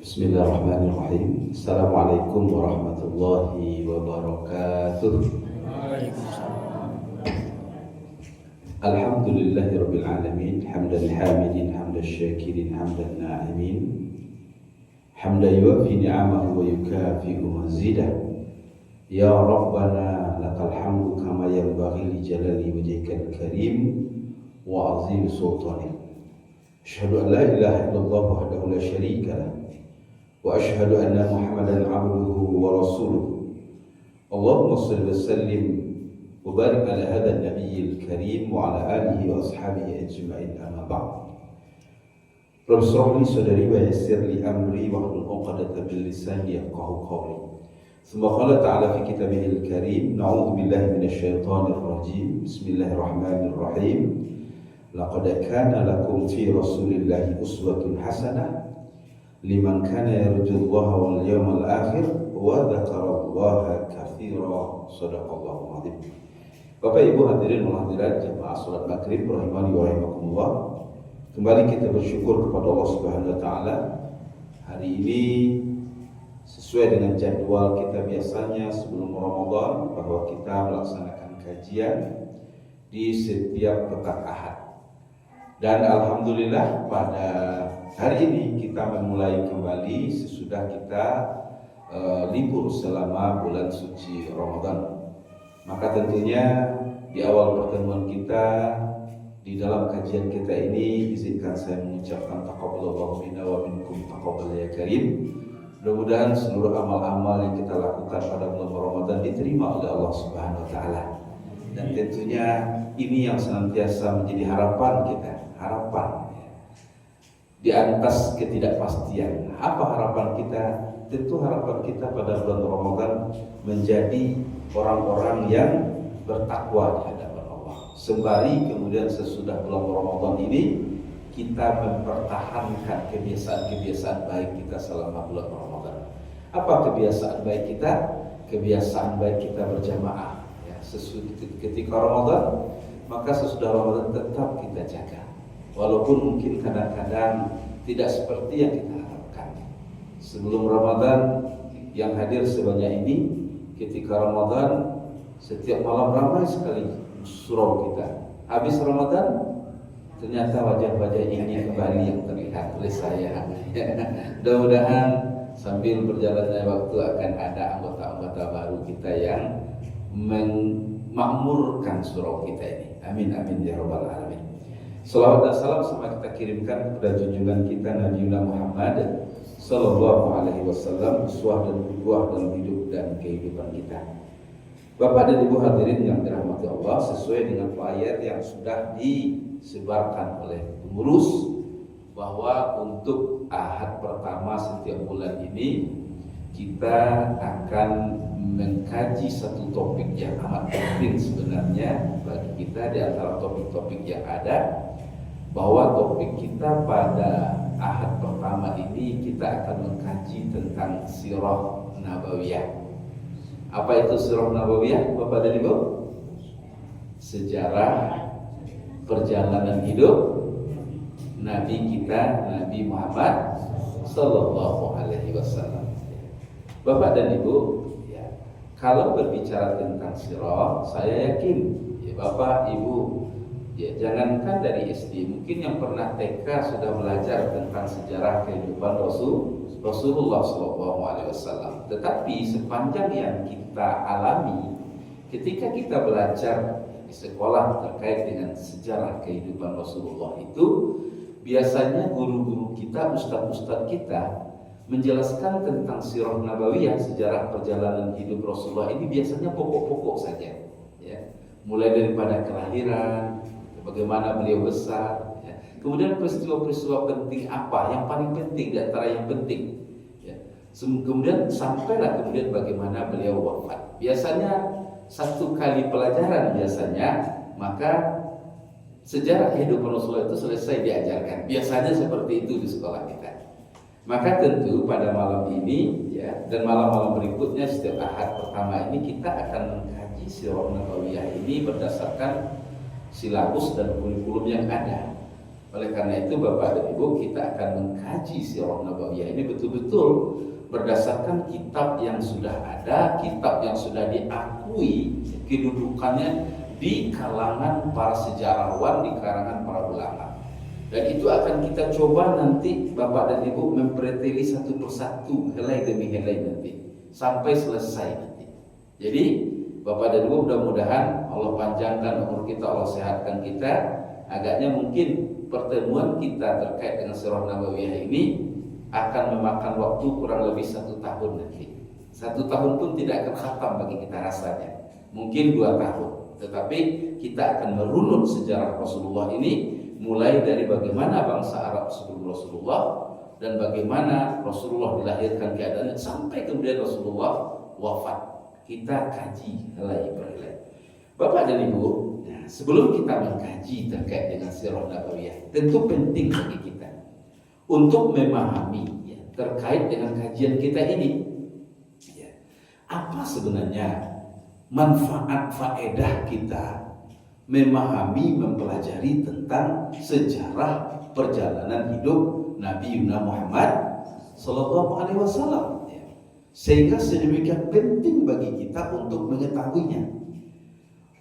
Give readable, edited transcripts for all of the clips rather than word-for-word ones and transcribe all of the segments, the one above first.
Bismillahirrahmanirrahim. Assalamualaikum warahmatullahi wabarakatuh. Alhamdulillahi rabbil alamin. Hamdan hamidin, hamdan syakirin, hamdan na'imin. Hamdan yuwafi ni'amahu wa yukafi'u mazidah. Ya Rabbana lakal hamdu kama yanbaghi li jalali wajhikal karim wa azim sultanik. Asyhadu an la ilaha illallah wahdahu la syarika lah. Wa ashhadu anna Muhammadan abduhu wa rasuluh. Allahumma salli wa sallim wa barik ala hadha an-nabiyyil karim wa ala alihi wa ashabihi ajma'in, amma ba'd. Rabbi shrah li sadri wa yassir li amri wahlul 'uqdatam min lisani yafqahu qawli. Thumma qala ta'ala fi kitabihil karim, na'udzu billahi minasy syaithanir rajim. Bismillahirrahmanirrahim. Laqad kana lakum fi rasulillahi uswatun hasanah liman kana yarjullaha wal yawmal akhir wa dzakarallaha katsira. Shadaqallahu adzim. Bapak Ibu hadirin wal hadirat jamaah salat maghrib rahimani wa rahimakumullah. Kembali kita bersyukur kepada Allah Subhanahu wa taala. Hari ini sesuai dengan jadwal kita biasanya sebelum Ramadan bahwa kita melaksanakan kajian di setiap pekan Ahad. Dan alhamdulillah pada hari ini kita memulai kembali sesudah kita libur selama bulan suci Ramadan. Maka tentunya di awal pertemuan kita di dalam kajian kita ini izinkan saya mengucapkan taqabbalallahu minna wa minkum taqabbal ya karim. Mudah-mudahan seluruh amal-amal yang kita lakukan pada bulan Ramadan diterima oleh Allah Subhanahu wa taala. Dan tentunya ini yang senantiasa menjadi harapan kita, harapan di atas ketidakpastian. Apa harapan kita? Tentu harapan kita pada bulan Ramadan menjadi orang-orang yang bertakwa di hadapan Allah. Sembari kemudian sesudah bulan Ramadan ini kita mempertahankan kebiasaan-kebiasaan baik kita selama bulan Ramadan. Apa kebiasaan baik kita? Kebiasaan baik kita berjamaah. Ya, ketika Ramadan, maka sesudah Ramadan tetap kita jaga. Walaupun mungkin kadang-kadang tidak seperti yang kita harapkan. Sebelum Ramadan yang hadir sebanyak ini, ketika Ramadan setiap malam ramai sekali surau kita. Habis Ramadan ternyata wajah-wajah ini kembali yang terlihat oleh saya. Mudah-mudahan sambil berjalannya waktu akan ada anggota-anggota baru kita yang memakmurkan surau kita ini. Amin amin ya rabbal alamin. Salawat dan salam sama kita kirimkan kepada junjungan kita Nabi Muhammad sallallahu alaihi wasallam, uswah dan qudwah dalam hidup dan kehidupan kita. Bapak dan Ibu hadirin yang dirahmati Allah, sesuai dengan ayat yang sudah disebarkan oleh pengurus bahwa untuk Ahad pertama setiap bulan ini kita akan mengkaji satu topik yang amat penting sebenarnya bagi kita. Di antara topik-topik yang ada, bahwa topik kita pada Ahad pertama ini kita akan mengkaji tentang sirah nabawiyah. Apa itu sirah nabawiyah, Bapak dan Ibu? Sejarah perjalanan hidup Nabi kita, Nabi Muhammad sallallahu alaihi wasallam. Bapak dan Ibu, ya, kalau berbicara tentang sirah, saya yakin ya Bapak Ibu, ya jangankan dari SD, mungkin yang pernah TK sudah belajar tentang sejarah kehidupan Rasulullah SAW. Tetapi sepanjang yang kita alami, ketika kita belajar di sekolah terkait dengan sejarah kehidupan Rasulullah itu, biasanya guru-guru kita, ustadz-ustadz kita menjelaskan tentang sirah nabawiyah, sejarah perjalanan hidup Rasulullah ini biasanya pokok-pokok saja, ya. Mulai daripada kelahiran, bagaimana beliau besar, ya. Kemudian peristiwa-peristiwa penting apa yang paling penting di antara yang penting, ya. Kemudian sampailah kemudian bagaimana beliau wafat. Biasanya satu kali pelajaran biasanya, maka sejarah kehidupan Rasulullah itu selesai diajarkan. Biasanya seperti itu di sekolah kita. Maka tentu pada malam ini, ya, dan malam-malam berikutnya setiap Ahad pertama ini kita akan mengkaji sirah nabawiyah ini berdasarkan silabus dan kurikulum yang ada. Oleh karena itu Bapak dan Ibu, kita akan mengkaji Sirah Nabawiyah ini betul-betul berdasarkan kitab yang sudah ada, kitab yang sudah diakui kedudukannya di kalangan para sejarawan, di kalangan para ulama. Dan itu akan kita coba nanti Bapak dan Ibu mempreteli satu persatu, helai demi helai nanti, sampai selesai nanti. Jadi Bapak dan Ibu, mudah-mudahan Allah panjangkan umur kita, Allah sehatkan kita. Agaknya mungkin pertemuan kita terkait dengan Sirah Nabawiyah ini akan memakan waktu kurang lebih 1 tahun nanti. 1 tahun pun tidak akan khatam bagi kita rasanya. Mungkin 2 tahun. Tetapi kita akan merunut sejarah Rasulullah ini, mulai dari bagaimana bangsa Arab sebelum Rasulullah dan bagaimana Rasulullah dilahirkan keadaannya sampai kemudian Rasulullah wafat. Kita kaji helai per helai. Bapak dan Ibu, sebelum kita mengkaji terkait dengan Sirah Nabawiyah, tentu penting bagi kita untuk memahami terkait dengan kajian kita ini. Apa sebenarnya manfaat faedah kita memahami, mempelajari tentang sejarah perjalanan hidup Nabi Muhammad Sallallahu Alaihi Wasallam, sehingga sedemikian penting bagi kita untuk mengetahuinya.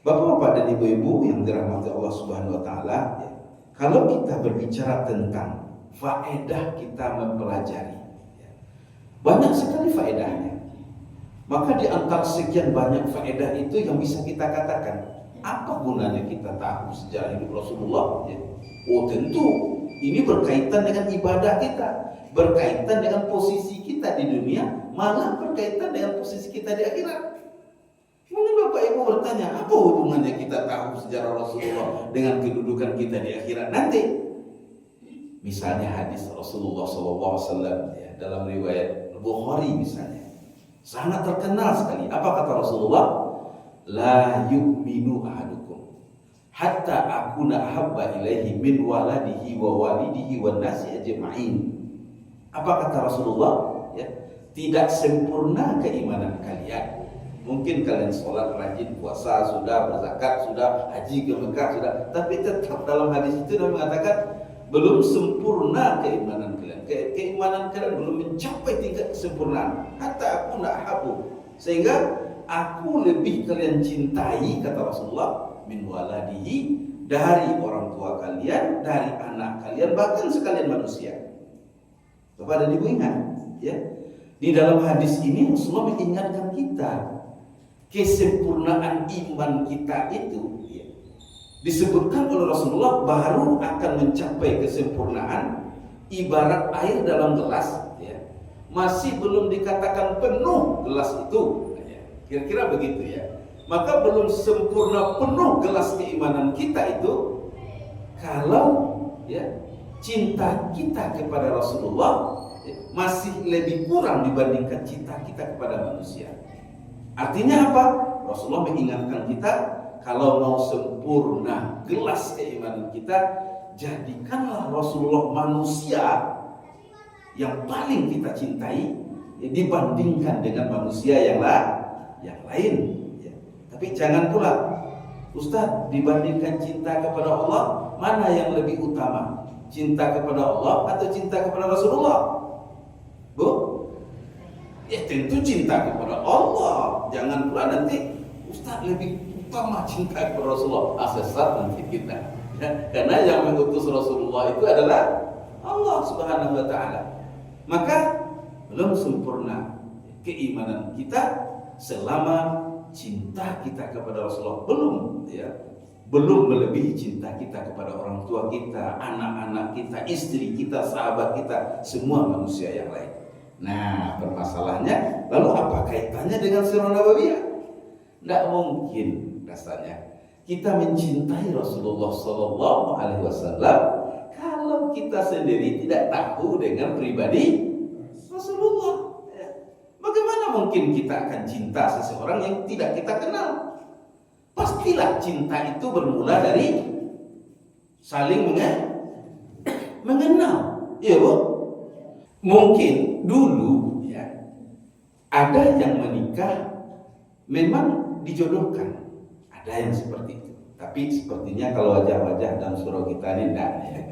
Bapak-bapak dan ibu-ibu yang dirahmati Allah Subhanahu Wa Taala, kalau kita berbicara tentang faedah kita mempelajari, banyak sekali faedahnya. Maka di antara sekian banyak faedah itu yang bisa kita katakan, apa gunanya kita tahu sejarah hidup Rasulullah? Oh tentu ini berkaitan dengan ibadah kita, berkaitan dengan posisi kita di dunia, malah berkaitan dengan posisi kita di akhirat. Mungkin Bapak Ibu bertanya, apa hubungannya kita tahu sejarah Rasulullah dengan kedudukan kita di akhirat nanti? Misalnya hadis Rasulullah SAW dalam riwayat Bukhari misalnya, sangat terkenal sekali. Apa kata Rasulullah? La yu'minu ahadukum hatta akuna ahabba ilaihi min waladihi wa walidihi wan nasi ajma'in. Apa kata Rasulullah? Tidak sempurna keimanan kalian. Mungkin kalian sholat, rajin puasa, sudah berzakat, sudah haji ke Mekah, sudah, tapi tetap dalam hadis itu Nabi mengatakan belum sempurna keimanan kalian. Keimanan kalian belum mencapai tingkat kesempurnaan. Hatta aku nak habu, sehingga aku lebih kalian cintai, kata Rasulullah, min waladihi, dari orang tua kalian, dari anak kalian, bahkan sekalian manusia. Bapak dan Ibu ingat, di dalam hadis ini Rasulullah mengingatkan kita kesempurnaan iman kita itu disebutkan oleh Rasulullah baru akan mencapai kesempurnaan ibarat air dalam gelas, masih belum dikatakan penuh gelas itu, kira-kira begitu ya. Maka belum sempurna penuh gelas keimanan kita itu kalau cinta kita kepada Rasulullah masih lebih kurang dibandingkan cinta kita kepada manusia. Artinya apa? Rasulullah mengingatkan kita, kalau mau sempurna gelas keimanan kita, jadikanlah Rasulullah manusia yang paling kita cintai dibandingkan dengan manusia yang lain. Tapi jangan pula, Ustaz, dibandingkan cinta kepada Allah, mana yang lebih utama? Cinta kepada Allah atau cinta kepada Rasulullah? Bu? Tentu cinta kepada Allah. Jangan pula nanti Ustaz lebih utama cinta kepada Rasulullah. Sesat nanti kita. Karena yang mengutus Rasulullah itu adalah Allah Subhanahu Wa Taala. Maka belum sempurna keimanan kita selama cinta kita kepada Rasulullah belum melebihi cinta kita kepada orang tua kita, anak-anak kita, istri kita, sahabat kita, semua manusia yang lain. Nah, permasalahannya, lalu apa kaitannya dengan Sirah Nabawiyah? Tidak mungkin rasanya kita mencintai Rasulullah Sallallahu Alaihi Wasallam kalau kita sendiri tidak tahu dengan pribadi Rasulullah. Bagaimana mungkin kita akan cinta seseorang yang tidak kita kenal? Pastilah cinta itu bermula dari saling mengenal. Iya, Bu? Mungkin dulu ada yang menikah memang dijodohkan, ada yang seperti itu. Tapi sepertinya kalau wajah-wajah dalam surau kita ini enggak ya.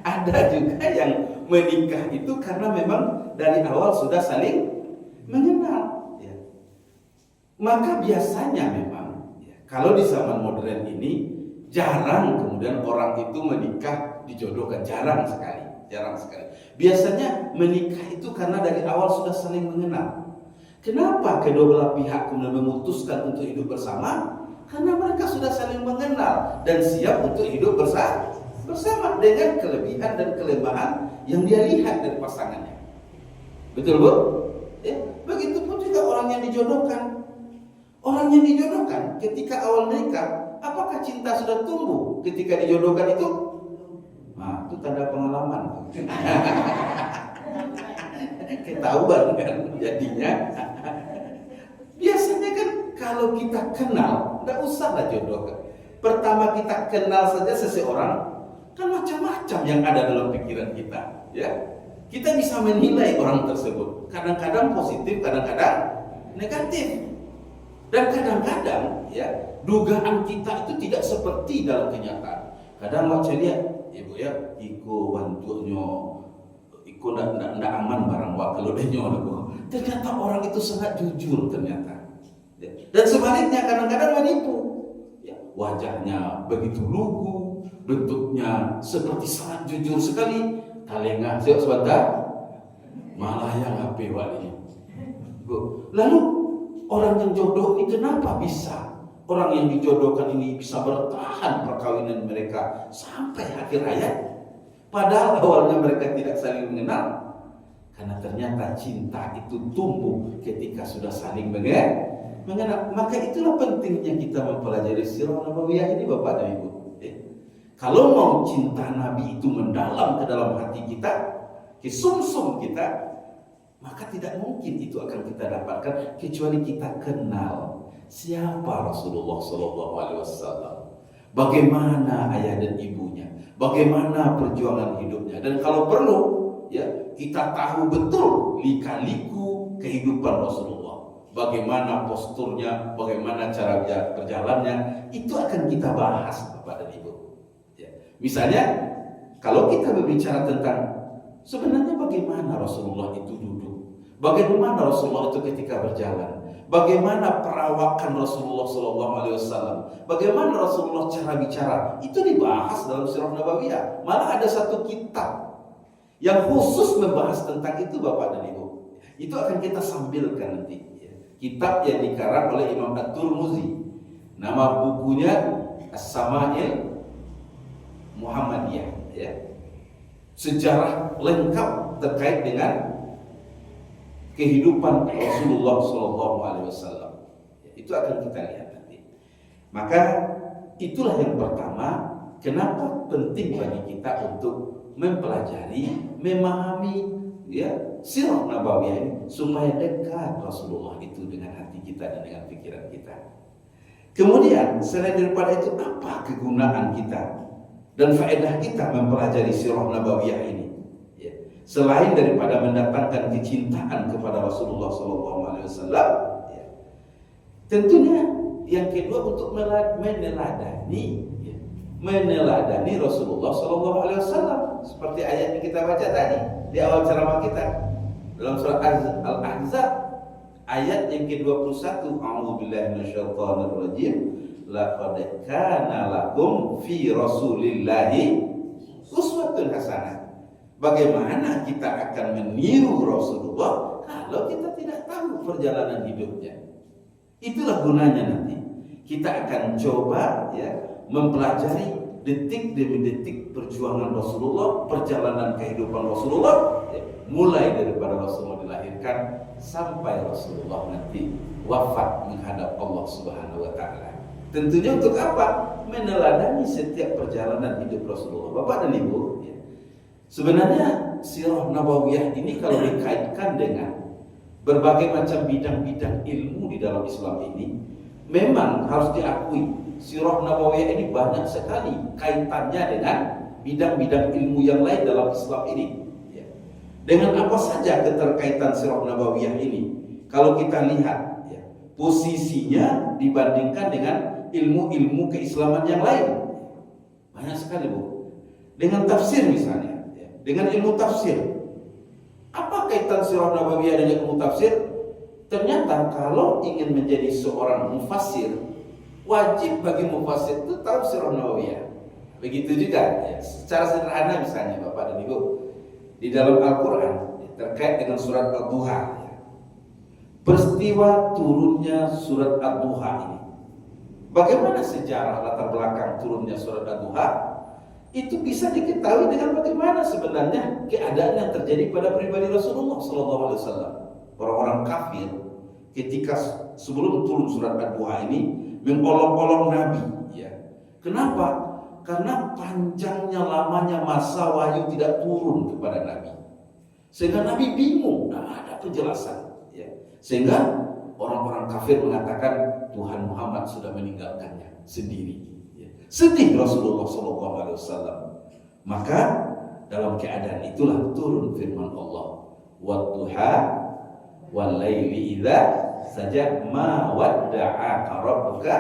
Ada juga yang menikah itu karena memang dari awal sudah saling mengenal ya. Maka biasanya memang ya, kalau di zaman modern ini jarang kemudian orang itu menikah dijodohkan, jarang sekali. Biasanya menikah itu karena dari awal sudah saling mengenal. Kenapa kedua belah pihak kemudian memutuskan untuk hidup bersama? Karena mereka sudah saling mengenal dan siap untuk hidup bersama dengan kelebihan dan kelemahan yang dia lihat dari pasangannya. Betul Bu? Ya, begitupun juga orang yang dijodohkan. Orang yang dijodohkan ketika awal menikah, apakah cinta sudah tumbuh ketika dijodohkan itu? Nah, itu tanda pengalaman. Ketahuan kan jadinya. Biasanya kan kalau kita kenal, tidak usahlah jodohkan. Pertama kita kenal saja seseorang, kan macam-macam yang ada dalam pikiran kita, ya. Kita bisa menilai orang tersebut, kadang-kadang positif, kadang-kadang negatif. Dan kadang-kadang, ya, dugaan kita itu tidak seperti dalam kenyataan. Kadang waktu lihat, ibu ya, iko bantunya, iko ndak aman barang kalau dia nyolong. Ternyata orang itu sangat jujur ternyata. Ya. Dan sebaliknya kadang-kadang menipu. Ya, wajahnya begitu lugu, bentuknya seperti sangat jujur sekali. Talengah siap sebentar, malah yang HP wali. Lalu orang yang jodoh ini kenapa bisa? Orang yang dijodohkan ini bisa bertahan perkawinan mereka sampai akhir hayat. Padahal awalnya mereka tidak saling mengenal. Karena ternyata cinta itu tumbuh ketika sudah saling mengenal. Maka itulah pentingnya kita mempelajari sirah nabawiyah ini Bapak dan Ibu. Kalau mau cinta Nabi itu mendalam ke dalam hati kita, ke sumsum kita, maka tidak mungkin itu akan kita dapatkan kecuali kita kenal siapa Rasulullah SAW, bagaimana ayah dan ibunya, bagaimana perjuangan hidupnya, dan kalau perlu, ya kita tahu betul lika-liku kehidupan Rasulullah, bagaimana posturnya, bagaimana cara berjalannya, itu akan kita bahas Bapak dan Ibu. Misalnya, kalau kita berbicara tentang sebenarnya bagaimana Rasulullah itu duduk, bagaimana Rasulullah itu ketika berjalan, bagaimana perawakan Rasulullah SAW, bagaimana Rasulullah cara bicara, itu dibahas dalam sirah nabawiyah. Malah ada satu kitab yang khusus membahas tentang itu Bapak dan Ibu. Itu akan kita sambilkan nanti. Kitab yang dikarang oleh Imam At-Tirmidzi. Nama bukunya As-Sama'il Muhammadiyah, ya. Sejarah lengkap terkait dengan kehidupan Rasulullah SAW. Itu akan kita lihat nanti. Maka itulah yang pertama, kenapa penting bagi kita untuk mempelajari, memahami, ya, sirah nabawiyah ini supaya dekat Rasulullah itu dengan hati kita dan dengan pikiran kita. Kemudian selain daripada itu, apa kegunaan kita dan faedah kita mempelajari sirah nabawiyah ini, ya. Selain daripada mendatangkan kecintaan kepada Rasulullah SAW, ya. Tentunya yang kedua untuk meneladani, ya, meneladani Rasulullah SAW seperti ayat yang kita baca tadi di awal ceramah kita dalam surah Al-Ahzab ayat yang ke-21. A'udzubillahi minasyaitonirrajim. Laqad kana lakum fi Rasulillahi uswatun hasanah. Bagaimana kita akan meniru Rasulullah kalau kita tidak tahu perjalanan hidupnya? Itulah gunanya nanti. Kita akan coba, ya, mempelajari detik demi detik perjuangan Rasulullah, perjalanan kehidupan Rasulullah, ya, mulai daripada Rasulullah dilahirkan sampai Rasulullah nanti wafat menghadap Allah Subhanahu wa taala. Tentunya untuk apa? Meneladani setiap perjalanan hidup Rasulullah. Bapak dan Ibu, ya. Sebenarnya sirah nabawiyah ini kalau dikaitkan dengan berbagai macam bidang-bidang ilmu di dalam Islam ini, memang harus diakui sirah nabawiyah ini banyak sekali kaitannya dengan bidang-bidang ilmu yang lain dalam Islam ini, ya. Dengan apa saja keterkaitan sirah nabawiyah ini? Kalau kita lihat, ya, posisinya dibandingkan dengan ilmu-ilmu keislaman yang lain. Banyak sekali Bu. Dengan tafsir misalnya, ya. Dengan ilmu tafsir. Apa kaitan sirah nabawiyah dengan ilmu tafsir? Ternyata kalau ingin menjadi seorang mufassir, wajib bagi mufassir itu tahu sirah nabawiyah. Begitu juga, ya. Secara sederhana misalnya Bapak dan Ibu, di dalam Al-Quran terkait dengan surat Ad-Duha, ya. Peristiwa turunnya surat Ad-Duha ini, bagaimana sejarah latar belakang turunnya surat Ad-Duha? Itu bisa diketahui dengan bagaimana sebenarnya keadaan yang terjadi pada pribadi Rasulullah SAW. Orang-orang kafir ketika sebelum turun surat Ad-Duha ini mengolok-olok Nabi, ya. Kenapa? Karena panjangnya lamanya masa wahyu tidak turun kepada Nabi, sehingga Nabi bingung, tidak ada penjelasan, ya. Sehingga orang-orang kafir mengatakan Tuhan Muhammad sudah meninggalkannya sendiri. Sedih Rasulullah SAW. Maka dalam keadaan itulah turun firman Allah, "Wadduha wal laili idza saja ma wadda'aka rabbuka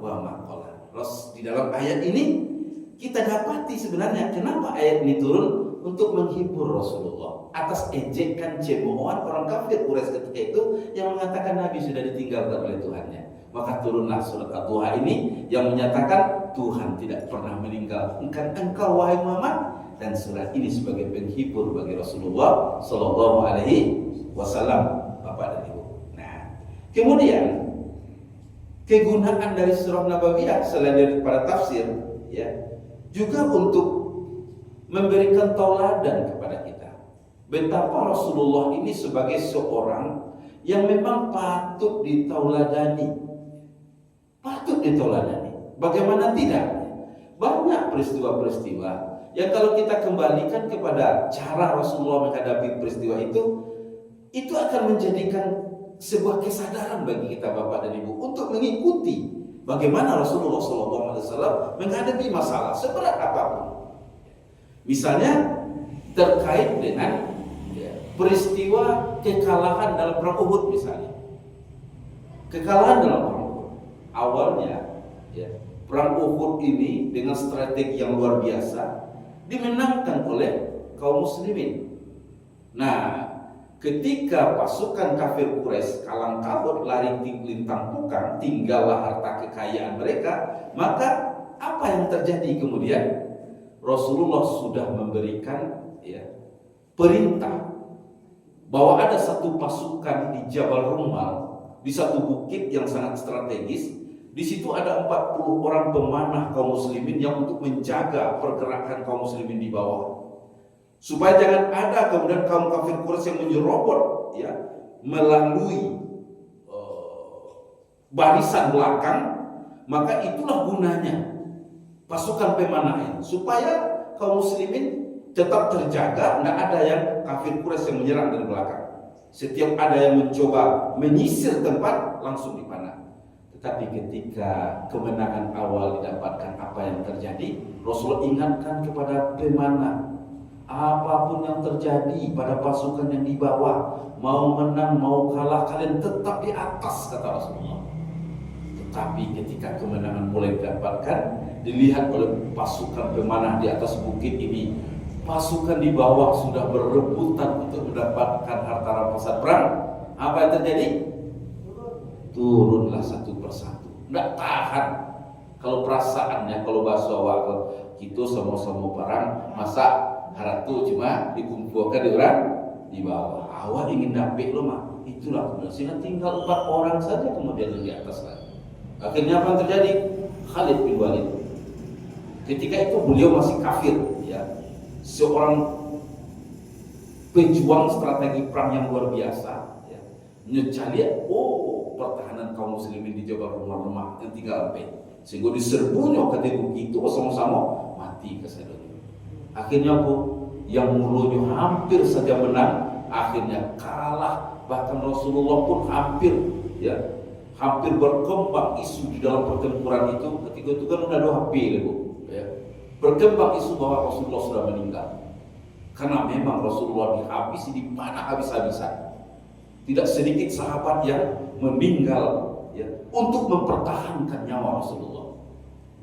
wa ma qala." Di dalam ayat ini kita dapati sebenarnya kenapa ayat ini turun, untuk menghibur Rasulullah atas ejekan cemoohan orang kafir Quraisy ketika itu yang mengatakan Nabi sudah ditinggalkan oleh Tuhannya. Maka turunlah surat Ad-Duha ini yang menyatakan Tuhan tidak pernah meninggalkan engkau wahai Muhammad, dan surat ini sebagai penghibur bagi Rasulullah Sallallahu Alaihi Wasallam, Bapak dan Ibu. Nah, kemudian kegunaan dari surah Nabawiyah selain daripada tafsir, ya, juga untuk memberikan tauladan kepada kita betapa Rasulullah ini sebagai seorang yang memang patut ditauladani. Patut ditauladani. Bagaimana tidak? Banyak peristiwa-peristiwa yang kalau kita kembalikan kepada cara Rasulullah menghadapi peristiwa itu akan menjadikan sebuah kesadaran bagi kita Bapak dan Ibu untuk mengikuti bagaimana Rasulullah SAW menghadapi masalah seberat apapun. Misalnya terkait dengan, ya, peristiwa kekalahan dalam perang Uhud misalnya. Kekalahan dalam perang Uhud. Awalnya, ya, perang Uhud ini dengan strategi yang luar biasa dimenangkan oleh kaum muslimin. Nah, ketika pasukan kafir Quraisy kalang kabut, lari lintang pukang, tinggallah harta kekayaan mereka, maka apa yang terjadi kemudian? Rasulullah sudah memberikan, ya, perintah bahwa ada satu pasukan di Jabal Rumal, di satu bukit yang sangat strategis. Di situ ada 40 orang pemanah kaum muslimin yang untuk menjaga pergerakan kaum muslimin di bawah, supaya jangan ada kemudian kaum kafir Quraisy yang menyerobot, ya, melalui barisan belakang. Maka itulah gunanya pasukan pemanah ini, supaya kaum muslimin tetap terjaga, tidak ada yang kafir Quraisy yang menyerang dari belakang. Setiap ada yang mencoba menyisir tempat, langsung dipanah. Tetapi ketika kemenangan awal didapatkan, apa yang terjadi? Rasulullah ingatkan kepada pemanah, apapun yang terjadi pada pasukan yang di bawah, mau menang mau kalah, kalian tetap di atas, kata Rasulullah. Tetapi ketika kemenangan mulai didapatkan, dilihat oleh pasukan pemanah di atas bukit ini, pasukan di bawah sudah berebutan untuk mendapatkan harta rampasan perang. Apa yang terjadi? Turunlah satu persatu, tidak tahan. Kalau perasaannya, kalau bahasa wakil kita sama-sama perang, masa haratu cuma dikumpulkan di orang di bawah. Awal ingin dapet lo mah, itulah kemudian sehingga tinggal 4 orang saja kemudian di atas lagi. Akhirnya apa yang terjadi? Khalid bin Walid, ketika itu beliau masih kafir, ya, seorang pejuang strategi perang yang luar biasa, ya. Lihat, pertahanan kaum muslimin di Jabal Rumah yang tinggal sampai, sehingga diserbunya ketika itu sama-sama mati kesadanya. Akhirnya yang mulunya hampir saja menang, akhirnya kalah. Bahkan Rasulullah pun hampir berkembang isu di dalam pertempuran itu. Ketika itu kan udah 2 HP, ya. Berkembang isu bahwa Rasulullah sudah meninggal, karena memang Rasulullah dihabisi, dipanah habis-habisan. Tidak sedikit sahabat yang meninggal, ya, untuk mempertahankan nyawa Rasulullah.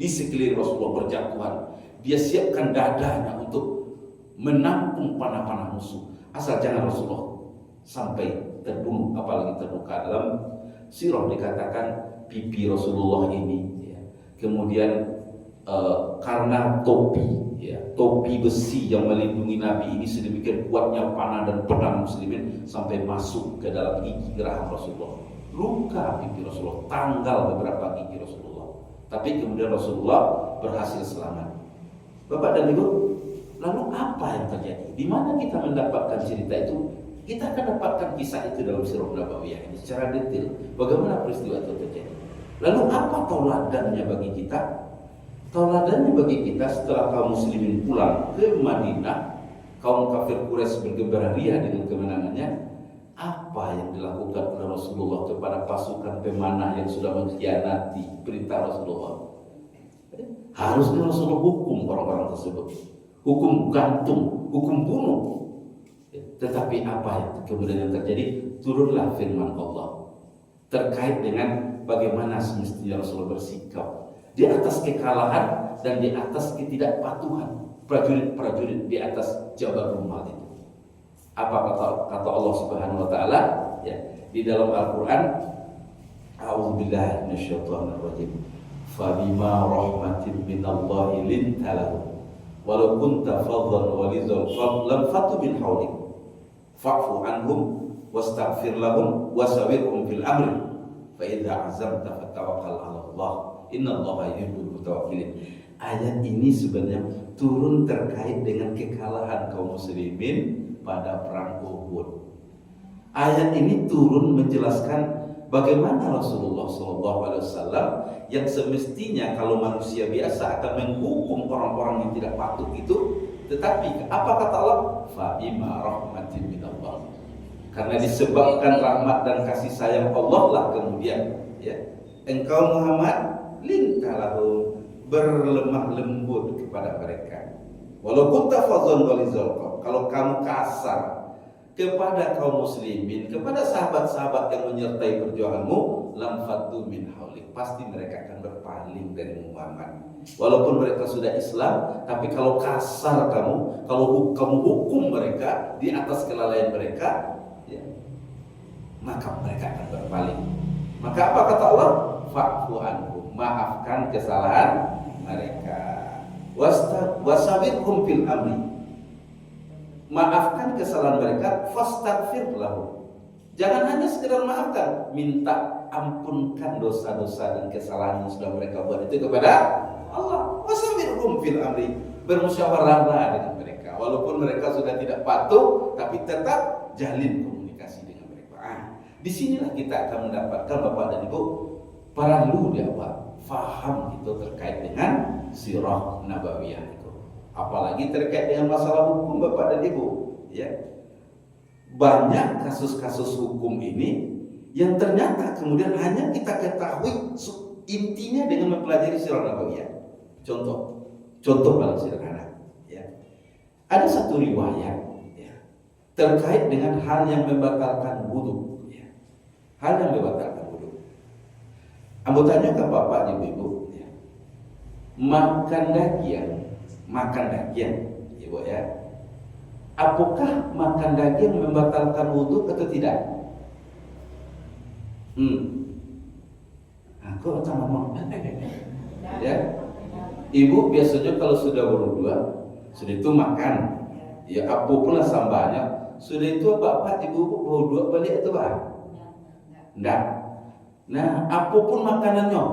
Di sekeliling Rasulullah berjatuhan, dia siapkan dadanya untuk menampung panah-panah musuh. Asal jangan Rasulullah sampai terbunuh, apalagi terluka. Dalam sirah dikatakan pipi Rasulullah ini, ya, kemudian karena topi besi yang melindungi Nabi ini sedemikian kuatnya panah dan pedang muslimin sampai masuk ke dalam gigi geraham Rasulullah. Luka pipi Rasulullah, tanggal beberapa gigi Rasulullah. Tapi kemudian Rasulullah berhasil selamat. Bapak dan Ibu, lalu apa yang terjadi? Di mana kita mendapatkan cerita itu? Kita akan dapatkan kisah itu dalam Sirah Nabawiyah ini secara detail. Bagaimana peristiwa itu terjadi? Lalu apa tauladannya bagi kita? Tauladannya bagi kita setelah kaum muslimin pulang ke Madinah, kaum kafir Quraisy bergembira ria dengan kemenangannya. Apa yang dilakukan oleh Rasulullah kepada pasukan pemanah yang sudah mengkhianati perintah Rasulullah? Harusnya Rasulullah hukum orang-orang tersebut, hukum gantung, hukum bunuh. Tetapi apa yang kemudian yang terjadi? Turunlah firman Allah terkait dengan bagaimana semestinya Rasulullah bersikap di atas kekalahan dan di atas ketidakpatuhan prajurit-prajurit di atas Jabal Rumal itu. Apa kata Allah Subhanahu wa taala, ya, di dalam Al-Qur'an, A'udzubillahi minasyaitonir rajim. Fabima rahmatin minallahi linta lahum walau kunta faddan walizal qalb lam fatu min hawlik fa'fu anhum wastaghfir lahum wasawirhum fil amri fa idza azamta fatawakkal 'ala Allah innallaha yuhibbul mutawakkilin. Ayat ini sebenarnya turun terkait dengan kekalahan kaum muslimin pada perang Uhud. Ayat ini turun menjelaskan bagaimana Rasulullah SAW yang semestinya kalau manusia biasa akan menghukum orang-orang yang tidak patuh itu, tetapi apa kata Allah? Fabima rahmatin minallah. Karena disebabkan rahmat dan kasih sayang Allah lah kemudian, ya, engkau Muhammad lintalahu berlemah lembut kepada mereka. Walaupun tafadzun walizal, kalau kamu kasar kepada kaum muslimin, kepada sahabat-sahabat yang menyertai perjuanganmu, lam fatu min haulik, pasti mereka akan berpaling dari Muhammad. Walaupun mereka sudah Islam, tapi kalau kasar kamu, kalau kamu hukum mereka di atas kelalaian mereka, ya, maka mereka akan berpaling. Maka apa kata Allah? Fa'fu anhum, maafkan kesalahan mereka. Wasawirhum fil amri, maafkan kesalahan mereka. Fastaghfir lahum, jangan hanya sekedar maafkan, minta ampunkan dosa-dosa dan kesalahan yang sudah mereka buat itu kepada Allah. Wasawirhum fil amri, bermusyawarahlah dengan mereka walaupun mereka sudah tidak patuh, tapi tetap jalin komunikasi dengan mereka. Disinilah kita akan mendapatkan Bapak dan Ibu perlu dapat faham itu terkait dengan Sirah Nabawiyah itu. Apalagi terkait dengan masalah hukum Bapak dan Ibu, ya. Banyak kasus-kasus hukum ini yang ternyata kemudian hanya kita ketahui intinya dengan mempelajari Sirah Nabawiyah. Contoh paling sederhana, ya. Ada satu riwayat, ya, terkait dengan hal yang membatalkan wudu, ya. Hal yang membatalkan wudu. Ambo tanya ke Bapak Ibu, ya. Makan daging, Ibu, ya. Apakah makan daging membatalkan wudu atau tidak? Aku ngomong. Ya. Ibu biasanya kalau sudah berwudu, sudah itu makan. Ya, apapun lah sambahnya. Sudah itu Bapak Ibu berwudu balik itu, Pak? Enggak. Nah, apapun makanannya,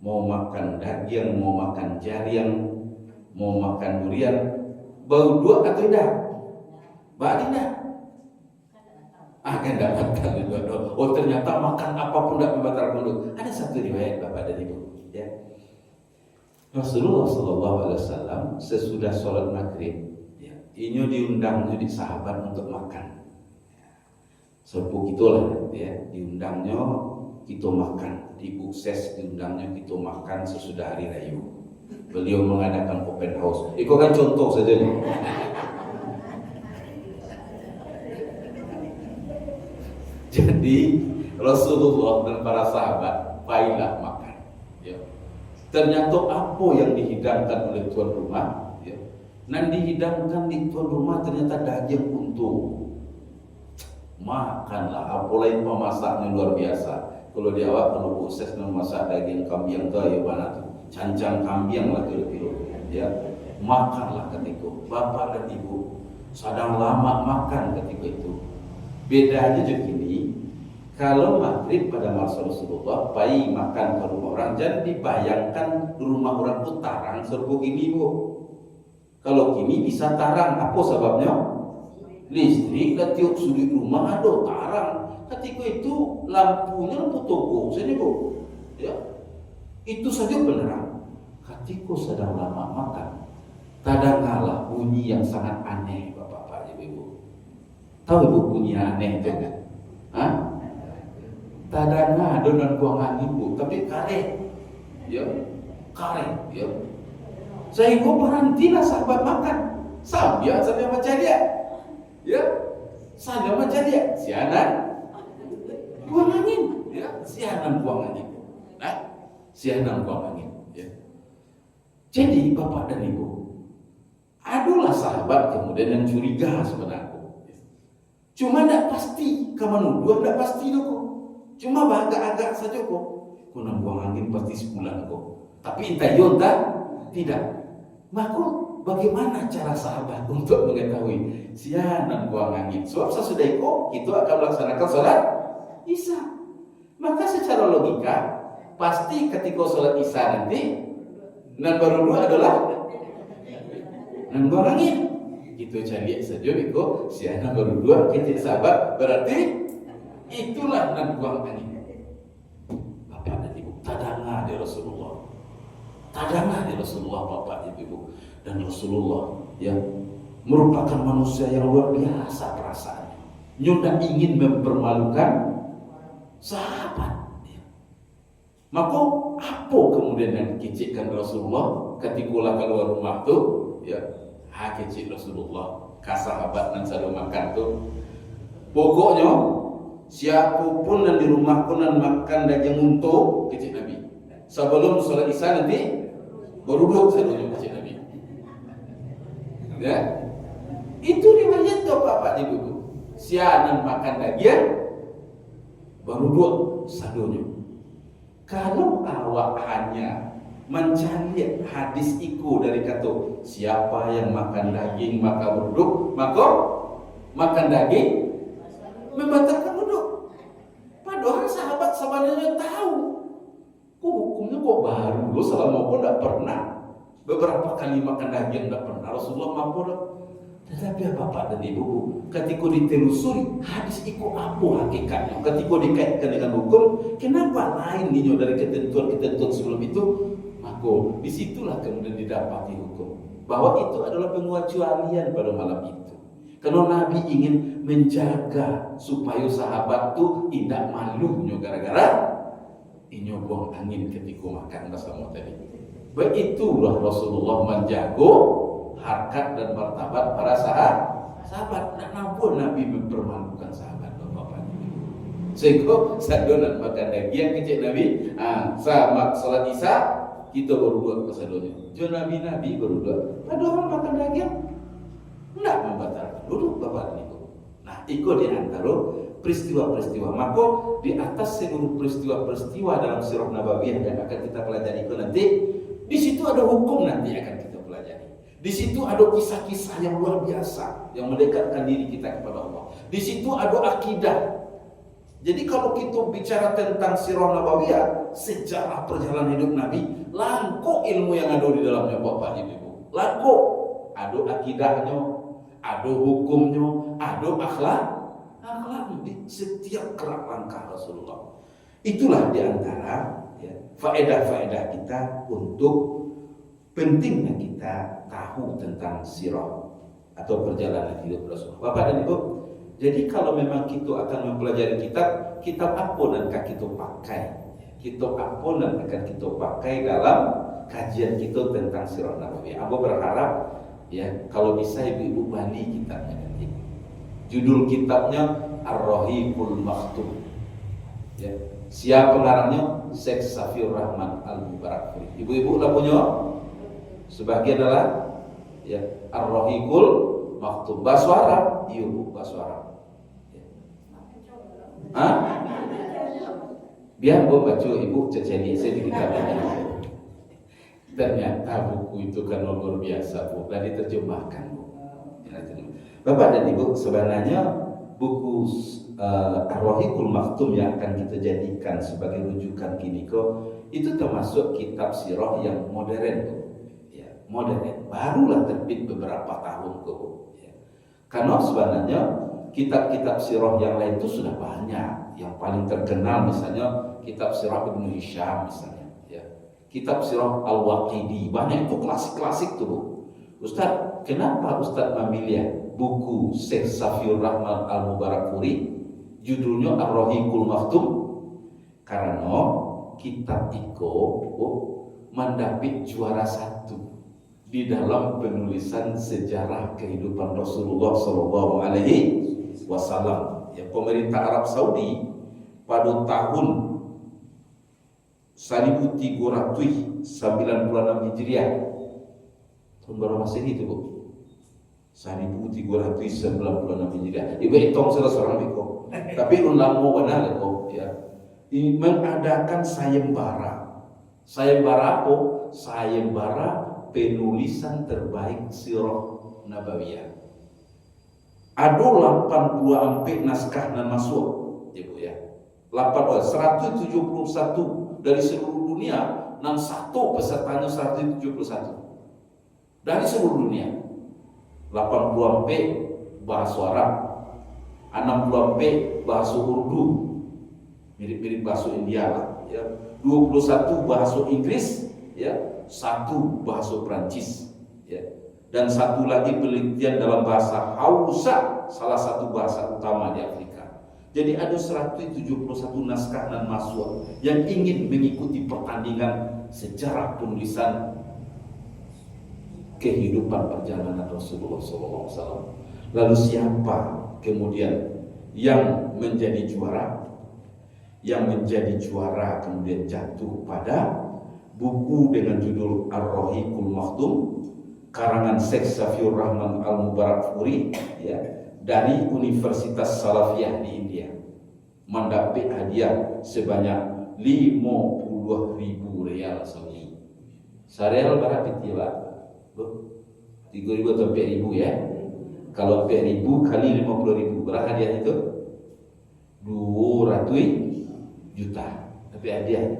mau makan daging, mau makan jariang, mau makan durian, bau dua atau tidak? Bagi tidak? Akan dapatkan juga. Oh, ternyata makan apapun tidak membatalkan wudu. Ada satu riwayat Bapak dan Ibu, ya. Rasulullah SAW sesudah sholat maghrib, ya, ini diundang jadi sahabat untuk makan. Sepuh itulah, ya, diundangnya kita makan, di Bukses diundangnya kita makan sesudah hari raya. Beliau mengadakan open house. Itu kan contoh saja nih. Jadi Rasulullah dan para sahabat pailah makan. Ya. Ternyata apa yang dihidangkan oleh tuan rumah, ya, dan dihidangkan di tuan rumah ternyata daging untung. Makanlah, apalagi pemasaknya luar biasa. Kalau di awal kalau proses memasak daging kambing tu ayo mana tu, cancang kambing lah kilo-kilo, ya. Makanlah ketika bapak dan ibu sedang lama makan ketika itu. Bedanya juga ini, kalau maghrib pada masa Rasulullah, bayi makan ke rumah orang, jangan dibayangkan rumah orang itu tarang serbu gini bu. Kalau gini bisa tarang, apa sebabnya? Listrik dan tiup sudut rumah ada tarang. Ketika itu lampunya lampu toko sini bu, ya itu saja penerang. Ketika sedang lama makan, tadangalah bunyi yang sangat aneh bapak-bapak ibu. Tahu ibu bunyi aneh itu kan? Hah? Tadanga adonan buang angin bu, tapi karet, ya karet, ya. Sehingga berhentilah sahabat makan. Sambil macam dia, ya. Sambil macam dia, sianan buang angin, ya. Sianan buang angin, nah, sianan buang angin, ya. Jadi bapak dan ibu, adalah sahabat kemudian yang curiga sebenarnya. Cuma tidak pasti, kamu nuduh tidak pasti dong. Cuma agak-agak saja kok. Kau buang angin pasti sebulan kok. Tapi entah yonta tidak. Maka bagaimana cara sahabat untuk mengetahui sianan buang angin? Sebab sesudah itu kita akan melaksanakan sholat Isya. Maka secara logika pasti ketika sholat Isya nanti nan baru dua adalah nan buang angin. Gitu cari saja itu sianan baru dua kecil sahabat berarti itulah nan buang angin. Bapak dan ibu, tadanga di Rasulullah. Tadanga di Rasulullah bapak ibu. Dan Rasulullah yang merupakan manusia yang luar biasa perasaannya. Nyunda ingin mempermalukan sahabat. Maka apa kemudian yang dikicikkan Rasulullah ketika keluar rumah tu? Ya, kicik Rasulullah ke sahabat dan selalu makan tu. Pokoknya siapapun yang di rumah pun yang makan daging unta kecil Nabi. Sebelum sholat Isya nanti beruduk saja kecil Nabi. Ya, itu riwayat bapak ibu. Sianan makan daging beruduk sadonya. Kalau awak hanya mencari hadis itu dari kata siapa yang makan daging maka beruduk, maka makan daging membatalkan wudhu. Padahal sahabat sebenarnya tahu. Hukumnya kok baru. Lo selama kok tidak pernah. Beberapa kali makan daging tidak pernah. Rasulullah mampu. Tetapi bapak dan ibu, ketika ditelusuri hadis itu apa hakikatnya? Ketika dikaitkan dengan hukum, kenapa lain ninyo dari ketentuan-ketentuan sebelum itu? Maka disitulah kemudian didapati hukum bahwa itu adalah pengecualian pada malam itu. Karena Nabi ingin menjaga supaya sahabat itu tidak malunya gara-gara inyo buang angin ketika makan bersama tadi. Begitulah Rasulullah menjaga harkat dan martabat para sahabat. Nak nampu Nabi mempermalukan sahabat bapak. Sehingga sadonan makan daging kecil Nabi, sama salat Isya kita berbuat kesadonya. Jo Nabi berbuat. Padahal makan daging tidak membatalkan duduk bapak itu. Nah, itu di antara peristiwa-peristiwa. Maka di atas seluruh peristiwa-peristiwa dalam sirah Nabawiyah yang akan kita pelajari itu nanti, di situ ada hukum nanti akan kita pelajari. Di situ ada kisah-kisah yang luar biasa yang mendekatkan diri kita kepada Allah. Di situ ada akidah. Jadi kalau kita bicara tentang sirah Nabawiyah, sejarah perjalanan hidup Nabi, langkau ilmu yang ada di dalamnya bapak ibu. Langkau ada akidahnya, ada hukumnya, ada akhlak di setiap gerak langkah Rasulullah. Itulah diantara faedah-faedah kita untuk pentingnya kita tahu tentang sirah atau perjalanan hidup Rasulullah. Bapak dan Ibu, jadi kalau memang kita akan mempelajari kitab apa dan akan kita pakai? Kitab apa dan akan kita pakai dalam kajian kita tentang sirah Nabawi. Aku berharap kalau bisa ibu-ibu balik kitabnya nanti. Judul kitabnya Ar-Rahiqul Maktum. Ya. Siapa pengarangnya? Syekh Safiur Rahman Al-Mubarakfuri. Ibu-ibu lah punya. Sebagian adalah ya Ar-Rahiqul Maktum. Bahasa Arab, iya Bu, bahasa Arab. Ya. Hah? Biar Bu baca ibu ceceli saya di kitab ini. Ternyata buku itu kan luar biasa Bu, dan diterjemahkan Bu. Bapak dan Ibu, sebenarnya buku Ar-Rahiqul Maktum yang akan kita jadikan sebagai rujukan kiniko itu termasuk kitab sirah yang modern Bu. Ya, modern, barulah terbit beberapa tahun Bu. Ya. Karena sebenarnya kitab-kitab sirah yang lain itu sudah banyak. Yang paling terkenal misalnya kitab sirah Ibnu Hisham misalnya, ya. Kitab sirah Al-Waqidi, banyak itu klasik-klasik tuh Bu. Ustaz, kenapa Ustaz memilih buku Syekh Safiur Rahman Al-Mubarakfuri judulnya Ar-Rahiqul Maktum? Karena kitab itu mendapat juara satu di dalam penulisan sejarah kehidupan Rasulullah SAW. Ya, pemerintah Arab Saudi pada tahun 1396 Hijriah, tahun berapa Masehi itu Bu? 1396 Hijriah. Ibu hitung salah seorang biko. Tapi ulama benar kok ya. Mengadakan sayembara. Sayembara apa? Sayembara penulisan terbaik sirah Nabawiyah. Ada 84 naskah dan masuk, Ibu ya. 171 dari seluruh dunia dan satu pesertanya 171 dari seluruh dunia. 80 bahasa Arab, 60 bahasa Urdu, mirip-mirip bahasa India lah, ya. 21 bahasa Inggris, ya, 1 bahasa Prancis, ya. Dan 1 lagi penelitian dalam bahasa Hausa, salah satu bahasa utama di Afrika. Jadi ada 171 naskah dan masuk yang ingin mengikuti pertandingan sejarah penulisan kehidupan perjalanan Rasulullah SAW. Lalu siapa kemudian yang menjadi juara? Yang menjadi juara kemudian jatuh pada buku dengan judul Ar-Rahiqul Maktum karangan Syekh Safiur Rahman Al-Mubarakfuri, ya, dari Universitas Salafiyah di India, mendapat hadiah sebanyak 50.000 rial Saudi. Sareal berapa tiba? 3.000 atau 4.000 ya. Kalau 4.000 kali 50.000 berapa hadiah itu? 200 juta. Tapi hadiah.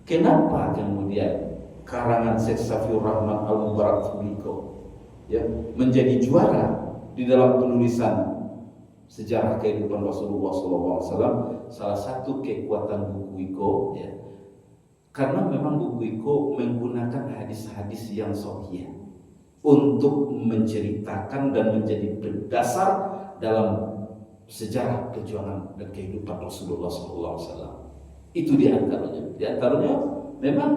Kenapa kemudian karangan Syekh Safiur Rahman Al-Mubarakfuri ya menjadi juara di dalam penulisan sejarah kehidupan Rasulullah SAW? Salah satu kekuatan buku itu, ya, karena memang buku itu menggunakan hadis-hadis yang sahih untuk menceritakan dan menjadi berdasar dalam sejarah perjuangan dan kehidupan Rasulullah SAW. Itu diantaranya. Diantaranya memang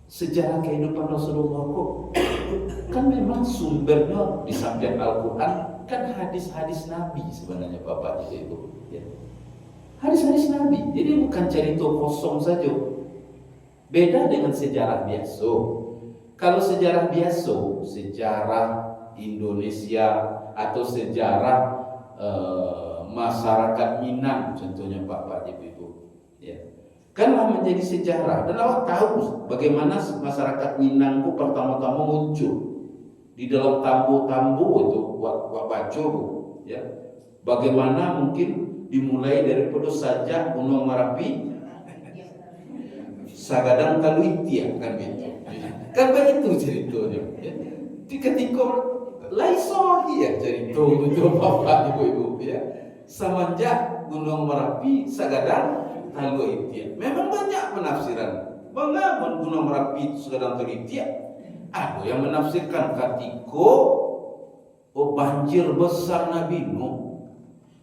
sejarah kehidupan Rasulullah kok kan memang sumbernya di samping Al-Quran kan hadis-hadis Nabi sebenarnya Bapak Ibu, ya. Hadis-hadis Nabi. Jadi bukan cerita kosong saja. Beda dengan sejarah biasa. Kalau sejarah biasa, sejarah Indonesia atau sejarah masyarakat Minang contohnya Bapak Ibu, ya, kanlah menjadi sejarah. Dan awak tahu bagaimana masyarakat Minang itu pertama-tama muncul di dalam tambu-tambu itu, wak baca, ya. Bagaimana mungkin dimulai daripada saja Gunung Merapi, Sagadang Taluitia, kan begitu. Kan begitu ceritanya. Ya. Di ketika laisohi ya cerita itu Bapak Ibu, ya. Semenjak Gunung Merapi, Sagadang Taluitia. Memang banyak penafsiran. Mengapa Gunung Merapi, Sagadang Taluitia? Ada yang menafsirkan ketika banjir besar Nabi Nuh.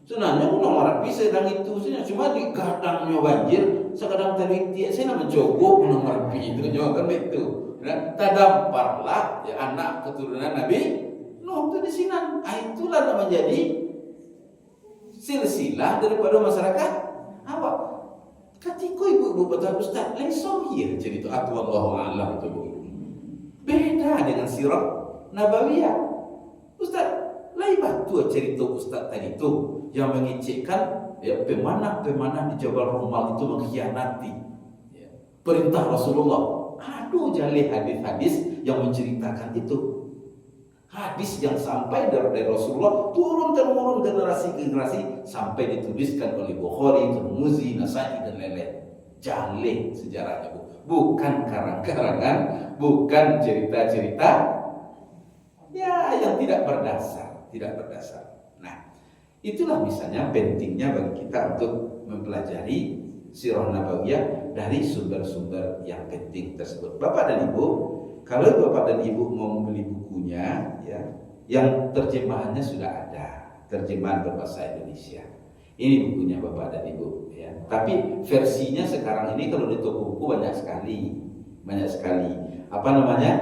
Sebenarnya Gunung Merapi sedang itu cuma di kadangnya banjir, Sagadang Taluitia saya nak mencoba Gunung Merapi itu kan itu. Dan tadamparlah ya, anak keturunan Nabi Nuh itu di sini. Itulah yang menjadi silsilah daripada masyarakat Ketika ibu-ibu bertanya, Ustaz, langsung ya jadi itu wallahu a'lam itu Bu. Beda dengan sirah nabawiyah. Ustaz, lain batu cerita Ustaz tadi itu yang mengecekkan ya pemanah-pemanah di Jabal Rumal itu mengkhianati ya, perintah Rasulullah. Aduh, jalih hadis-hadis yang menceritakan itu. Hadis yang sampai dari Rasulullah turun-temurun generasi ke generasi sampai dituliskan oleh Bukhari, Tirmizi, Nasai dan lain-lain. Jalih sejarahnya Bu. Bukan karang-karangan, bukan cerita-cerita ya yang tidak berdasar. Nah, itulah misalnya pentingnya bagi kita untuk mempelajari sirah nabawiyah dari sumber-sumber yang penting tersebut. Bapak dan Ibu, kalau Bapak dan Ibu mau membeli bukunya ya, yang terjemahannya sudah ada, terjemahan berbahasa Indonesia. Ini bukunya Bapak dan Ibu ya. Tapi versinya sekarang ini kalau di toko buku banyak sekali. Apa namanya?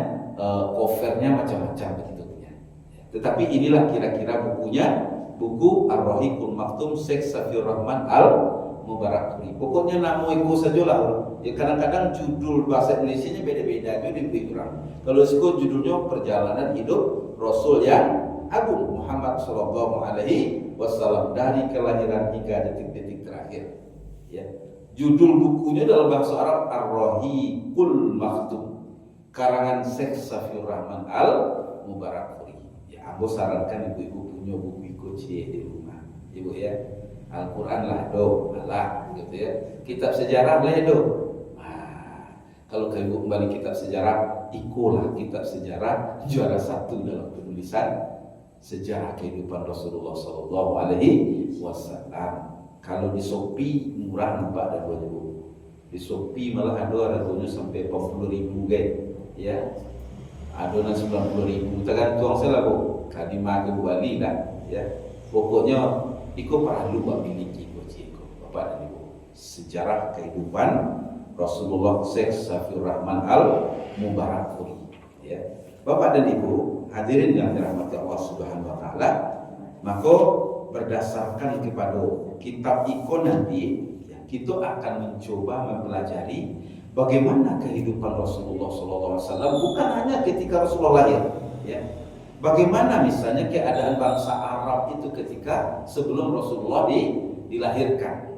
Covernya macam-macam begitu ya. Tetapi inilah kira-kira bukunya, buku Ar-Rahiqul Maktum Syekh Safiur Rahman Al-Mubarakfuri. Pokoknya namaku sajalah. Ya kadang-kadang judul bahasa Indonesianya beda-beda jadi lebih kurang. Kalau judulnya Perjalanan Hidup Rasul yang Agung Muhammad Sallallahu Alaihi Wasallam dari kelahiran hingga detik-detik terakhir. Ya, judul bukunya dalam bahasa Arab Ar-Rahiqul Maktum karangan Syekh Safiur Rahman Al-Mubarakfuri. Ya, aku sarankan ibu-ibu punya buku kunci di rumah, ibu ya. Al-Quran lah gitu ya. Kitab sejarah lah kalau ibu kembali kitab sejarah, ikulah kitab sejarah juara 1 dalam penulisan sejarah kehidupan Rasulullah Sallallahu Alaihi Wasallam. Kalau di Shopee murah nampak ada dua Bu. Di Shopee malah ada harganya sampai 40.000 guys, ya. Ada 90.000 tergantung saya Bu. Kadima ke Bali lah, ya. Pokoknya ikut perlu memiliki Bapak dan Ibu sejarah kehidupan Rasulullah Syekh Safiur Rahman Al-Mubarakfuri ya. Bapak dan Ibu hadirin yang dirahmati Allah Subhanahu wa taala, maka berdasarkan kepada kitab ikon nanti ya, kita akan mencoba mempelajari bagaimana kehidupan Rasulullah SAW bukan hanya ketika Rasulullah lahir ya. Bagaimana misalnya keadaan bangsa Arab itu ketika sebelum Rasulullah dilahirkan.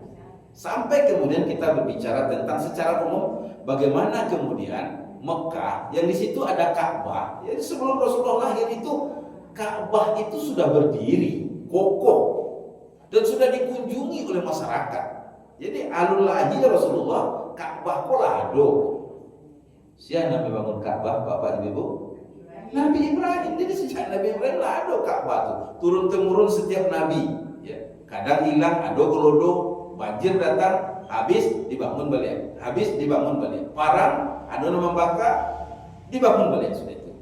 Sampai kemudian kita berbicara tentang secara umum bagaimana kemudian Mekah yang di situ ada Ka'bah. Jadi sebelum Rasulullah lahir itu Ka'bah itu sudah berdiri kokoh dan sudah dikunjungi oleh masyarakat. Jadi alul lahir Rasulullah Ka'bah kolado. Siapa Nabi bangun Ka'bah Bapak Ibu? Nabi Ibrahim. Jadi sejak Nabi Ibrahim lah ada Ka'bah tuh turun temurun setiap nabi. Ya, kadang hilang, ada kelodo. Banjir datang, habis dibangun balik, Parang, ada nama membakar, dibangun balik sudah itu.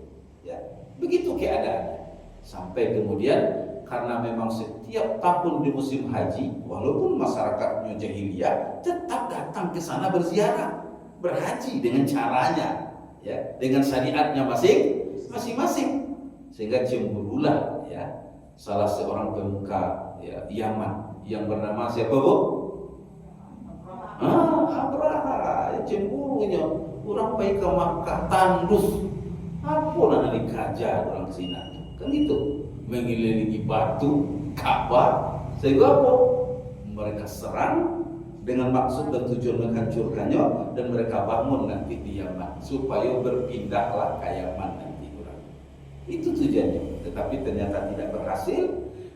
Ya, begitu keadaannya. Sampai kemudian karena memang setiap tahun di musim haji, walaupun masyarakatnya jahiliyah, tetap datang ke sana berhaji dengan caranya, ya, dengan syariatnya masing-masing. Sehingga cemburulah ya salah seorang pemuka ya, Yaman yang bernama siapa Bu? Abraha, cemburunya orang baik ke Makkah tandus. Apa nak dikajar orang ke sini? Kan gitu, mengelilingi batu Ka'bah. Sehingga apa? Mereka serang dengan maksud dan tujuan menghancurkannya dan mereka bangun nanti di Yaman supaya berpindahlah ke Yaman nanti orang. Itu tujuannya. Tetapi ternyata tidak berhasil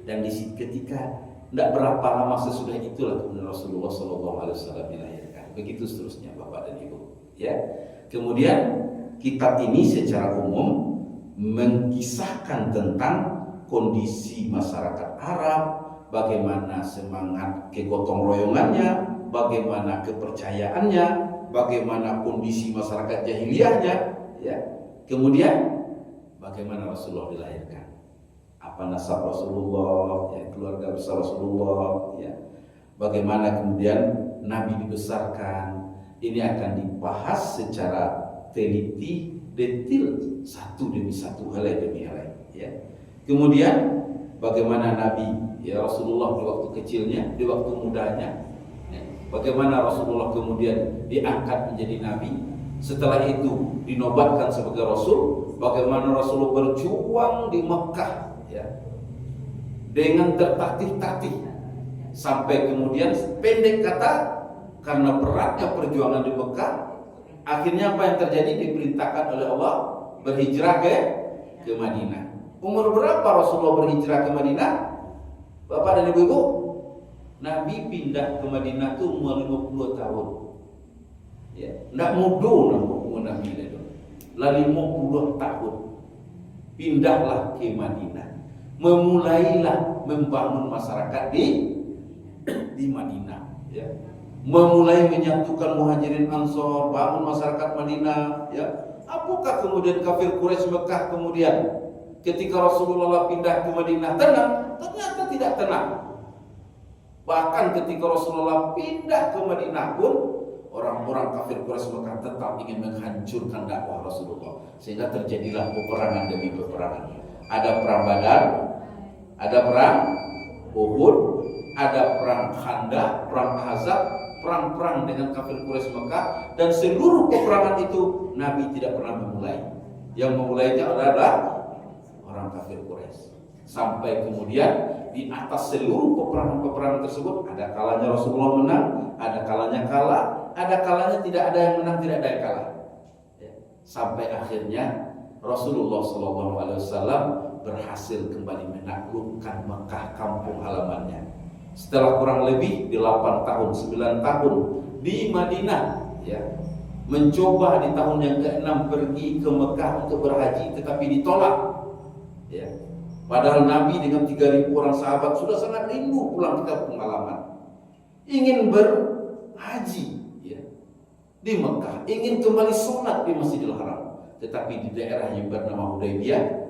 dan di ketika tidak berapa lama sesudah itulah kemudian Rasulullah SAW dilahirkan. Begitu seterusnya Bapak dan Ibu. Ya. Kemudian kitab ini secara umum mengisahkan tentang kondisi masyarakat Arab, bagaimana semangat kegotong royongannya, bagaimana kepercayaannya, bagaimana kondisi masyarakat jahiliyahnya. Ya. Kemudian bagaimana Rasulullah dilahirkan. Apa nasab Rasulullah, ya, keluarga besar Rasulullah, ya. Bagaimana kemudian Nabi dibesarkan. Ini akan dibahas secara teliti, detil, satu demi satu, helai demi helai, ya. Kemudian bagaimana Nabi, ya Rasulullah di waktu kecilnya, di waktu mudanya, ya. bagaimana Rasulullah kemudian diangkat menjadi nabi, setelah itu dinobatkan sebagai rasul, bagaimana Rasulullah berjuang di Mekah ya, dengan tertatih-tatih sampai kemudian pendek kata, karena beratnya perjuangan di Mekah, akhirnya apa yang terjadi? Diperintahkan oleh Allah berhijrah ke Madinah. Umur berapa Rasulullah berhijrah ke Madinah? Bapak dan Ibu-ibu, Nabi pindah ke Madinah itu umur 50 tahun. Ya, enggak muda umur Nabi itu. Lah 50 tahun. Pindahlah ke Madinah. Memulailah membangun masyarakat di Madinah, ya. Memulai menyatukan Muhajirin Ansor, bangun masyarakat Madinah, ya. Apakah kemudian kafir Quraisy Mekah kemudian ketika Rasulullah pindah ke Madinah tenang? Ternyata tidak tenang. Bahkan ketika Rasulullah pindah ke Madinah pun orang-orang kafir Quraisy Mekah tetap ingin menghancurkan dakwah Rasulullah, sehingga terjadilah peperangan demi peperangan. Ada perang Badar, ada perang Uhud, ada perang Khandaq, perang Ahzab, perang-perang dengan kafir Quraisy Mekah, dan seluruh peperangan itu Nabi tidak pernah memulai. Yang memulainya adalah orang kafir Quraisy. Sampai kemudian di atas seluruh peperangan-peperangan tersebut, ada kalanya Rasulullah menang, ada kalanya kalah, ada kalanya tidak ada yang menang, tidak ada yang kalah. Ya. Sampai akhirnya Rasulullah SAW berhasil kembali menaklukkan Mekah, kampung halamannya. Setelah kurang lebih 8 tahun, 9 tahun di Madinah, ya, mencoba di tahun yang ke-6 pergi ke Mekah untuk berhaji, tetapi ditolak. Ya. Padahal Nabi dengan 3.000 orang sahabat sudah sangat rindu pulang ke kampung halaman, ingin berhaji, ya, di Mekah, ingin kembali sholat di Masjidil Haram. Tetapi di daerah yang bernama Hudaybiyah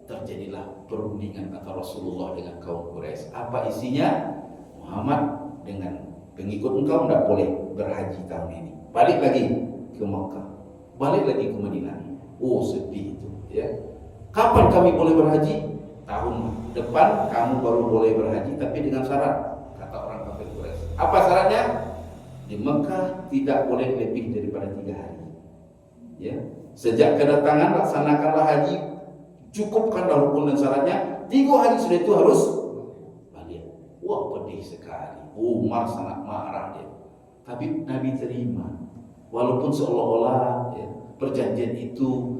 terjadilah perundingan antara Rasulullah dengan kaum Quraisy. Apa isinya? Muhammad dengan pengikut engkau tidak boleh berhaji tahun ini. Balik lagi ke Mekah, balik lagi ke Madinah. Oh, sedih itu, ya. Kapan kami boleh berhaji? Tahun depan kamu baru boleh berhaji, tapi dengan syarat, kata orang kafir Quraisy. Apa syaratnya? Di Mekah tidak boleh lebih daripada 3 hari. Ya, sejak kedatangan laksanakanlah haji, cukupkanlah rukun dan syaratnya. 3 hari sudah itu harus balik. Wah, pedih sekali. Umar sangat marah dia. Tapi Nabi terima, walaupun seolah-olah, ya, perjanjian itu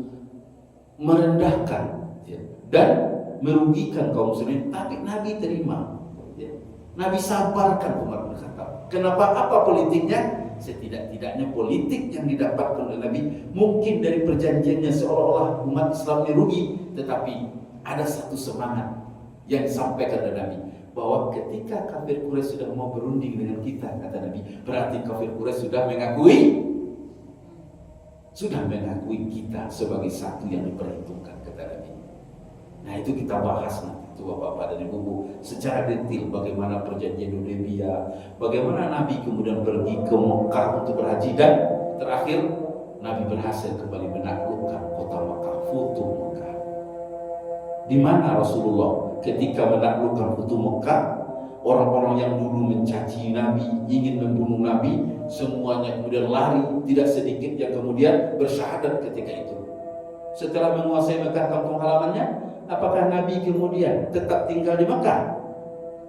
merendahkan, ya, dan merugikan kaum muslimin, tapi Nabi terima, ya. Nabi sabarkan Umar bin Khattab. Kenapa? Apa politiknya? Setidak-tidaknya politik yang didapatkan oleh Nabi mungkin dari perjanjiannya seolah-olah umat Islam ini rugi, tetapi ada satu semangat yang disampaikan oleh Nabi, bahwa ketika kafir Quraisy sudah mau berunding dengan kita, kata Nabi, berarti kafir Quraisy sudah mengakui kita sebagai satu yang diperhitungkan, kata Nabi. Nah, itu kita bahas nanti, Bapak-bapak dan Ibu, secara detail bagaimana perjanjian Hudaybiyah, bagaimana Nabi kemudian pergi ke Mekah untuk berhaji, dan terakhir Nabi berhasil kembali menaklukkan kota Mekah, Futuh Mekah. Di mana Rasulullah ketika menaklukkan Futuh Mekah, orang-orang yang dulu mencaci Nabi, ingin membunuh Nabi, semuanya kemudian lari, tidak sedikit yang kemudian bersyahadat ketika itu. Setelah menguasai Mekah, kampung halamannya, apakah Nabi kemudian tetap tinggal di Mekah?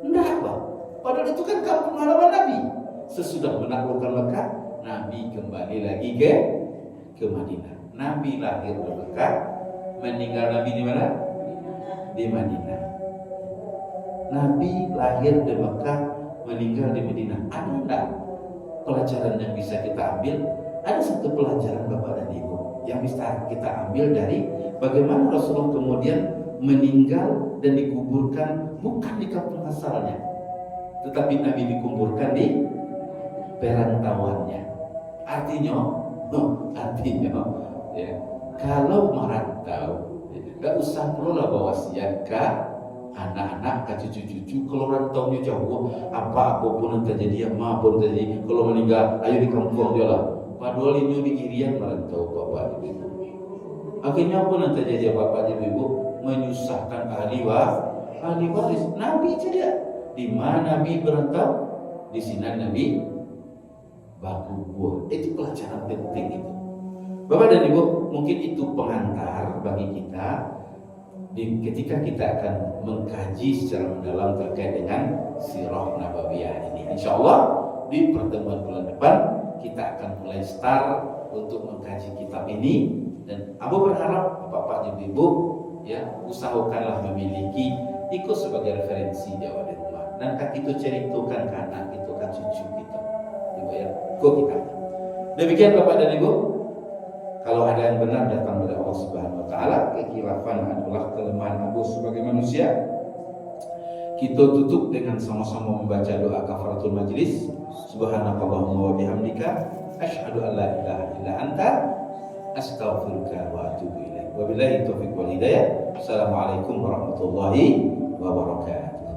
Tidak, Pak. Padahal itu kan kampung halaman Nabi. Sesudah menaklukkan Mekah, Nabi kembali lagi ke Madinah. Nabi lahir di Mekah, meninggal Nabi di mana? Di Madinah. Nabi lahir di Mekah, meninggal di Madinah. Ada enggak pelajaran yang bisa kita ambil? Ada satu pelajaran, Bapak dan Ibu, yang bisa kita ambil dari bagaimana Rasulullah kemudian meninggal dan dikuburkan bukan di kampung asalnya, tetapi Nabi dikuburkan di perantauannya. Artinya, ya, kalau merantau, nggak usah perlu bawa siaga anak-anak, ke cucu-cucu. Kalau rantaunya jauh, apapun yang terjadi, apapun terjadi, kalau meninggal, ayo di kampung dia lah. Padahal ini di Irian merantau, Bapak Ibu. Akhirnya apa yang terjadi, Bapak Ibu? Menyusahkan ahli waris. Nabi tidak. Di mana Nabi berantau? Di sini Nabi baku buah. Itu pelajaran penting itu. Bapak dan Ibu, mungkin itu pengantar bagi kita ketika kita akan mengkaji secara mendalam terkait dengan sirah nabawiyah ini. Insya Allah di pertemuan bulan depan kita akan mulai start untuk mengkaji kitab ini, dan Abu berharap Bapak Ibu ya usahakanlah memiliki ikut sebagai referensi di awal di rumah. Dan itu ceritakan ke anak itu kan cucu kita, Ibu ya, kok kita. Demikian Bapak dan Ibu. Kalau ada yang benar datang dari Allah Subhanahu wa taala, kekhilafan adalah kelemahan Abu sebagai manusia. Kita tutup dengan sama-sama membaca doa kafaratul majlis. Subhanakallahumma wa bihamdika asyhadu an la ilaha illa anta astaghfiruka wa atubu ilaik. Wabillahi taufiq wal hidayah. Assalamualaikum warahmatullahi wabarakatuh.